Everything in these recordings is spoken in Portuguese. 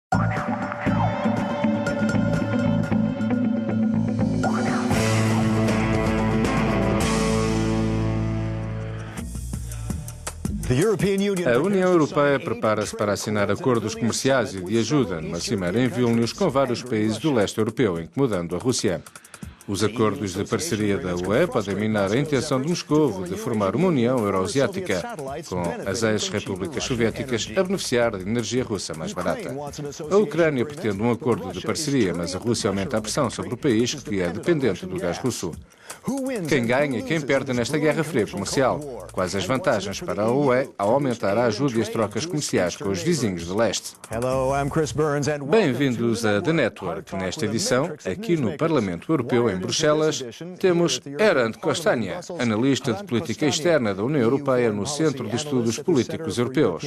A União Europeia prepara-se para assinar acordos comerciais e de ajuda numa cimeira em Vilnius com vários países do leste europeu, incluindo a Rússia. Os acordos de parceria da UE podem minar a intenção de Moscovo de formar uma União Euroasiática, com as ex-repúblicas soviéticas a beneficiar da energia russa mais barata. A Ucrânia pretende um acordo de parceria, mas a Rússia aumenta a pressão sobre o país, que é dependente do gás russo. Quem ganha e quem perde nesta guerra fria comercial? Quais as vantagens para a UE ao aumentar a ajuda e as trocas comerciiais com os vizinhos de leste? Bem-vindos a The Network. Nesta edição, aqui no Parlamento Europeu, em Bruxelas, temos Erant Kostania, analista de política externa da União Europeia no Centro de Estudos Políticos Europeus.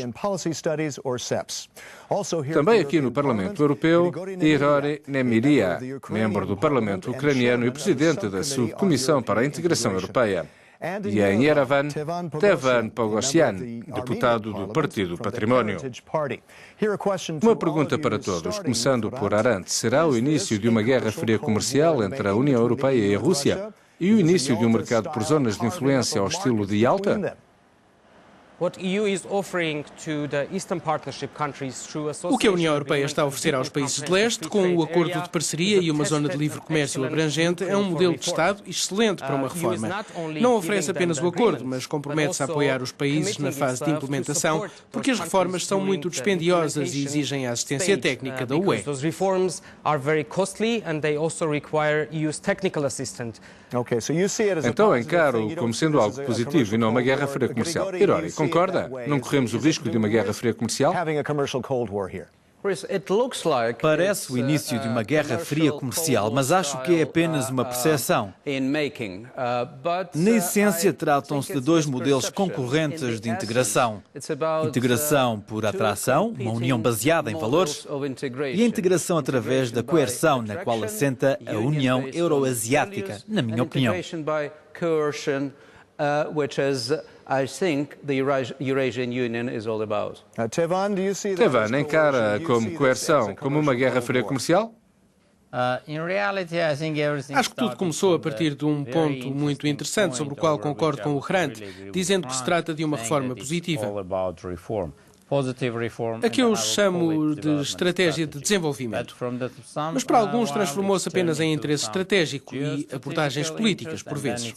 Também aqui no Parlamento Europeu, Ihor Nemiria, membro do Parlamento ucraniano e presidente da Subcomissão para a Integração Europeia. E em Yerevan, Tevan Pogosyan, deputado do Partido Património. Uma pergunta para todos, começando por Arant. Será o início de uma guerra fria comercial entre a União Europeia e a Rússia? E o início de um mercado por zonas de influência ao estilo de Yalta? O que a União Europeia está a oferecer aos países de leste, com o acordo de parceria e uma zona de livre comércio abrangente, é um modelo de Estado excelente para uma reforma. Não oferece apenas o acordo, mas compromete-se a apoiar os países na fase de implementação, porque as reformas são muito dispendiosas e exigem a assistência técnica da UE. Então encaro como sendo algo positivo e não uma guerra fria comercial. Hirori, concorda? Não corremos o risco de uma guerra fria comercial? Parece o início de uma guerra fria comercial, mas acho que é apenas uma percepção. Na essência, tratam-se de dois modelos concorrentes de integração. Integração por atração, uma união baseada em valores, e a integração através da coerção, na qual assenta a União Euroasiática, na minha opinião. Tevan encara como coerção, como uma guerra fria comercial? Acho que tudo começou a partir de um ponto muito interessante sobre o qual concordo com o Hrant, dizendo que se trata de uma reforma positiva. A que eu chamo de estratégia de desenvolvimento. Mas para alguns transformou-se apenas em interesse estratégico e abordagens políticas, por vezes.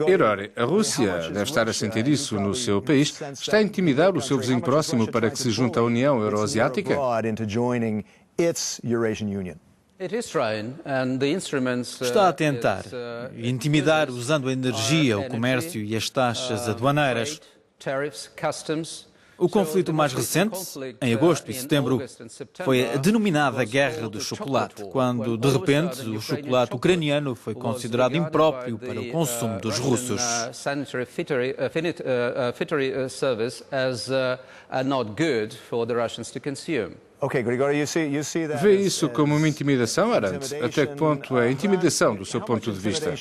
Hirori, a Rússia deve estar a sentir isso no seu país. Está a intimidar o seu vizinho próximo para que se junte à União Euroasiática? Está a tentar intimidar usando a energia, o comércio e as taxas aduaneiras. O conflito mais recente, em agosto e setembro, foi a denominada Guerra do Chocolate, quando, de repente, o chocolate ucraniano foi considerado impróprio para o consumo dos russos. Vê isso como uma intimidação, Arant? Até que ponto é intimidação do seu ponto de vista?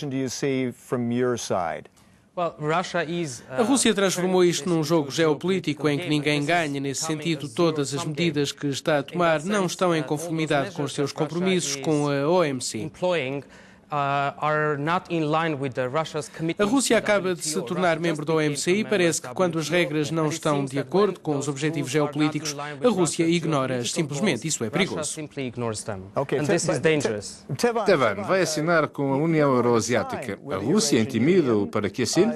A Rússia transformou isto num jogo geopolítico em que ninguém ganha. Nesse sentido, todas as medidas que está a tomar não estão em conformidade com os seus compromissos com a OMC. A Rússia acaba de se tornar membro da OMC e parece que quando as regras não estão de acordo com os objetivos geopolíticos, a Rússia ignora-as simplesmente. Isso é perigoso. Tevan vai assinar com a União Euroasiática. A Rússia intimida-o para que assine?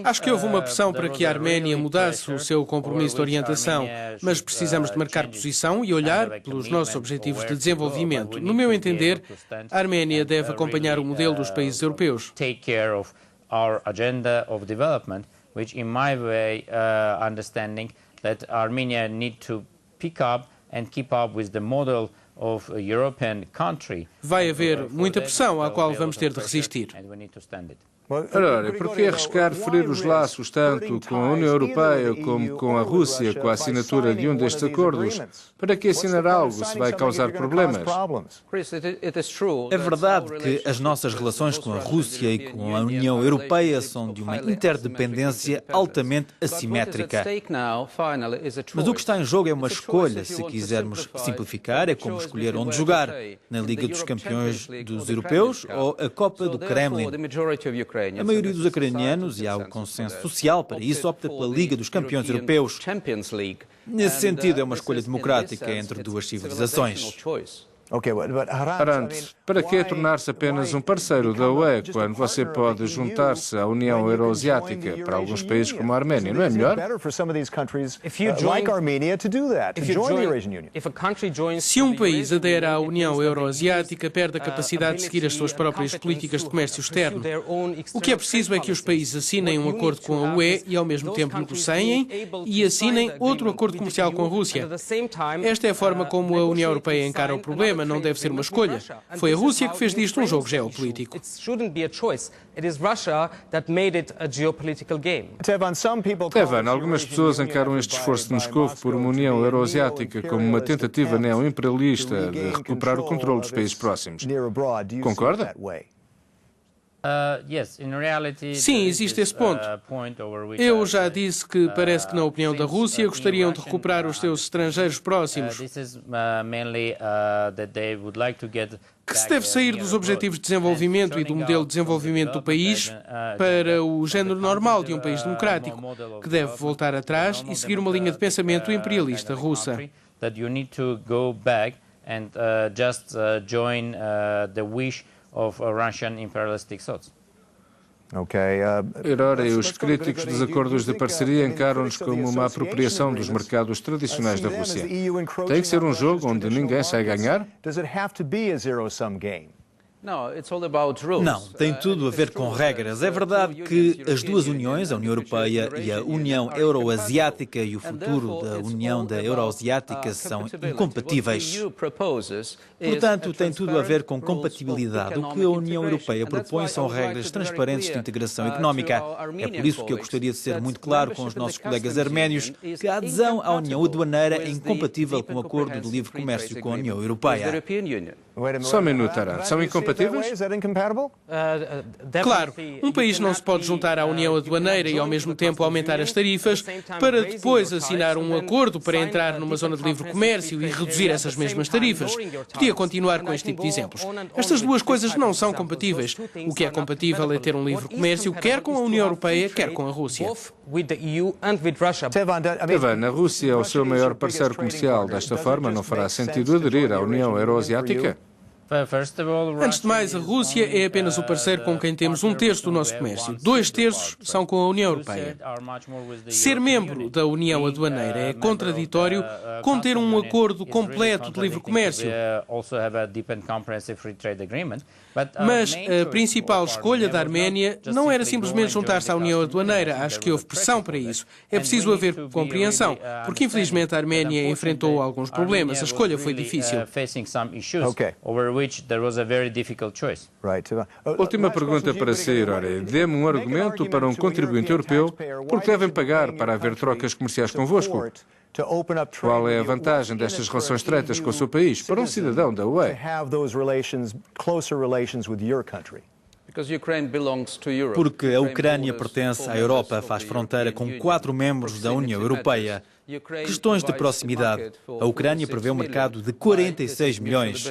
Acho que houve uma pressão para que a Arménia mudasse o seu compromisso de orientação, mas precisamos de marcar posição e olhar pelos nossos objetivos de desenvolvimento. No meu entender, a Arménia deve acompanhar o modelo dos países europeus. And keep up with the model Vai haver muita pressão à qual vamos ter de resistir. Ora, por que arriscar ferir os laços tanto com a União Europeia como com a Rússia com a assinatura de um destes acordos? Para que assinar algo se vai causar problemas? É verdade que as nossas relações com a Rússia e com a União Europeia são de uma interdependência altamente assimétrica. Mas o que está em jogo é uma escolha. Se quisermos simplificar, é como escolher onde jogar, na Liga dos Campeões dos Europeus ou a Copa do Kremlin. A maioria dos ucranianos, e há um consenso social para isso, opta pela Liga dos Campeões Europeus. Nesse sentido, é uma escolha democrática entre duas civilizações. Arantes, para que tornar-se apenas um parceiro da UE quando você pode juntar-se à União Euroasiática para alguns países como a Arménia, não é melhor? Se um país adere à União Euroasiática, perde a capacidade de seguir as suas próprias políticas de comércio externo. O que é preciso é que os países assinem um acordo com a UE e, ao mesmo tempo, negociem e assinem outro acordo comercial com a Rússia. Esta é a forma como a União Europeia encara o problema. Não deve ser uma escolha. Foi a Rússia que fez disto um jogo geopolítico. Tevan, algumas pessoas encaram este esforço de Moscou por uma União Euroasiática como uma tentativa neo-imperialista de recuperar o controle dos países próximos. Concorda? Sim, existe esse ponto. Eu já disse que parece que, na opinião da Rússia, gostariam de recuperar os seus estrangeiros próximos. Que se deve sair dos objetivos de desenvolvimento e do modelo de desenvolvimento do país para o género normal de um país democrático, que deve voltar atrás e seguir uma linha de pensamento imperialista russa. Ora, os críticos dos acordos de parceria encaram-nos como uma apropriação dos mercados tradicionais da Rússia. Tem que ser um jogo onde ninguém sai a ganhar? Não, tem tudo a ver com regras. É verdade que as duas uniões, a União Europeia e a União Euroasiática e o futuro da União da Euroasiática são incompatíveis. Portanto, tem tudo a ver com compatibilidade. O que a União Europeia propõe são regras transparentes de integração económica. É por isso que eu gostaria de ser muito claro com os nossos colegas arménios que a adesão à União Aduaneira é incompatível com o acordo de livre comércio com a União Europeia. Só um minuto, Arantes. São incompatíveis? Claro, um país não se pode juntar à União Aduaneira e ao mesmo tempo aumentar as tarifas para depois assinar um acordo para entrar numa zona de livre comércio e reduzir essas mesmas tarifas. Podia continuar com este tipo de exemplos. Estas duas coisas não são compatíveis. O que é compatível é ter um livre comércio quer com a União Europeia, quer com a Rússia. Tevan, a Rússia é o seu maior parceiro comercial. Desta forma, não fará sentido aderir à União Euroasiática? Antes de mais, a Rússia é apenas o parceiro com quem temos 1/3 do nosso comércio. 2/3 são com a União Europeia. Ser membro da União Aduaneira é contraditório com ter um acordo completo de livre comércio. Mas a principal escolha da Arménia não era simplesmente juntar-se à União Aduaneira. Acho que houve pressão para isso. É preciso haver compreensão, porque infelizmente a Arménia enfrentou alguns problemas. A escolha foi difícil. Última pergunta para si, Ora. Dê-me um argumento para um contribuinte europeu porque devem pagar para haver trocas comerciais convosco. Qual é a vantagem destas relações estreitas com o seu país para um cidadão da UE? Porque a Ucrânia pertence à Europa, faz fronteira com 4 membros da União Europeia. Questões de proximidade. A Ucrânia prevê um mercado de 46 milhões.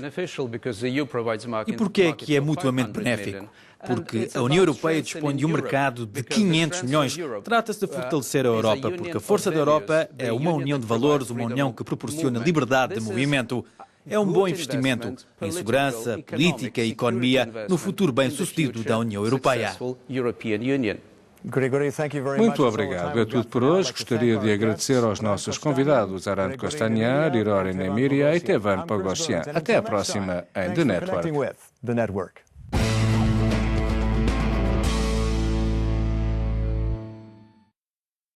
E porquê é que é mutuamente benéfico? Porque a União Europeia dispõe de um mercado de 500 milhões. Trata-se de fortalecer a Europa, porque a força da Europa é uma união de valores, uma união que proporciona liberdade de movimento. É um bom investimento em segurança, política e economia no futuro bem-sucedido da União Europeia. Muito obrigado. É tudo por hoje. Gostaria de agradecer aos nossos convidados, Arantes Kostanyan, Irori Nemiria e Tevan Pogosyan. Até a próxima em The Network.